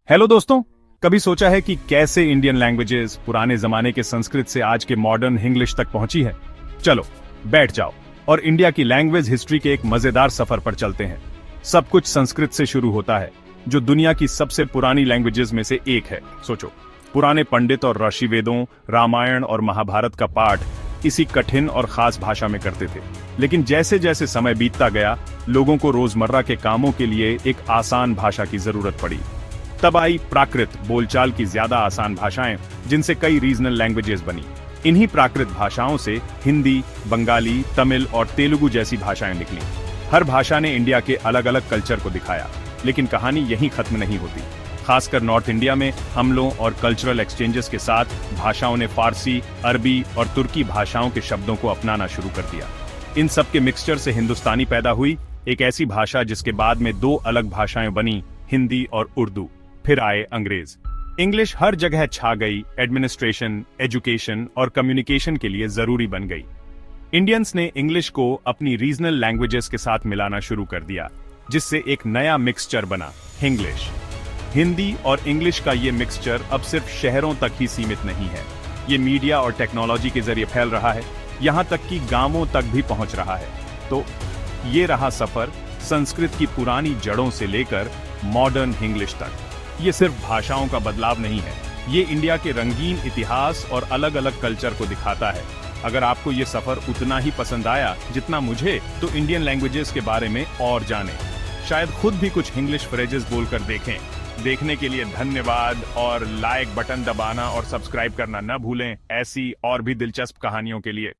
Hello दोस्तों। कभी सोचा है कि कैसे इंडियन लैंग्वेजेस पुराने जमाने के संस्कृत से आज के मॉडर्न इंग्लिश तक पहुंची है? चलो बैठ जाओ और इंडिया की लैंग्वेज हिस्ट्री के एक मजेदार सफर पर चलते हैं। सब कुछ संस्कृत से शुरू होता है, जो दुनिया की सबसे पुरानी लैंग्वेजेस में से एक है। सोचो, पुराने पंडित और ऋषि वेदों, रामायण और महाभारत का पाठ इसी कठिन और खास भाषा में करते थे। लेकिन जैसे जैसे समय बीतता गया, लोगों को रोजमर्रा के कामों के लिए एक आसान भाषा की जरूरत पड़ी। तब आई प्राकृत बोलचाल की ज्यादा आसान भाषाएं, जिनसे कई रीजनल लैंग्वेजेस बनी। इन्हीं प्राकृत भाषाओं से हिंदी, बंगाली, तमिल और तेलुगु जैसी भाषाएं निकली। हर भाषा ने इंडिया के अलग अलग कल्चर को दिखाया, लेकिन कहानी यहीं खत्म नहीं होती। खासकर नॉर्थ इंडिया में हमलों और कल्चरल एक्सचेंजेस के साथ भाषाओं ने फारसी, अरबी और तुर्की भाषाओं के शब्दों को अपनाना शुरू कर दिया। इन सब के मिक्सचर से हिंदुस्तानी पैदा हुई, एक ऐसी भाषा जिसके बाद में दो अलग भाषाएं बनी, हिंदी और उर्दू। फिर आए अंग्रेज। इंग्लिश हर जगह छा गई, एडमिनिस्ट्रेशन, एजुकेशन और कम्युनिकेशन के लिए जरूरी बन गई। इंडियंस ने इंग्लिश को अपनी रीजनल लैंग्वेजेस के साथ मिलाना शुरू कर दिया, जिससे एक नया मिक्सचर बना, हिंग्लिश। हिंदी और इंग्लिश का ये मिक्सचर अब सिर्फ शहरों तक ही सीमित नहीं है, ये मीडिया और टेक्नोलॉजी के जरिए फैल रहा है, यहां तक कि गांवों तक भी पहुंच रहा है। तो ये रहा सफर संस्कृत की पुरानी जड़ों से लेकर मॉडर्न इंग्लिश तक। ये सिर्फ भाषाओं का बदलाव नहीं है, ये इंडिया के रंगीन इतिहास और अलग अलग कल्चर को दिखाता है। अगर आपको ये सफर उतना ही पसंद आया जितना मुझे, तो इंडियन लैंग्वेजेस के बारे में और जानें। शायद खुद भी कुछ इंग्लिश फ्रेजेस बोलकर देखें। देखने के लिए धन्यवाद, और लाइक बटन दबाना और सब्सक्राइब करना न भूलें ऐसी और भी दिलचस्प कहानियों के लिए।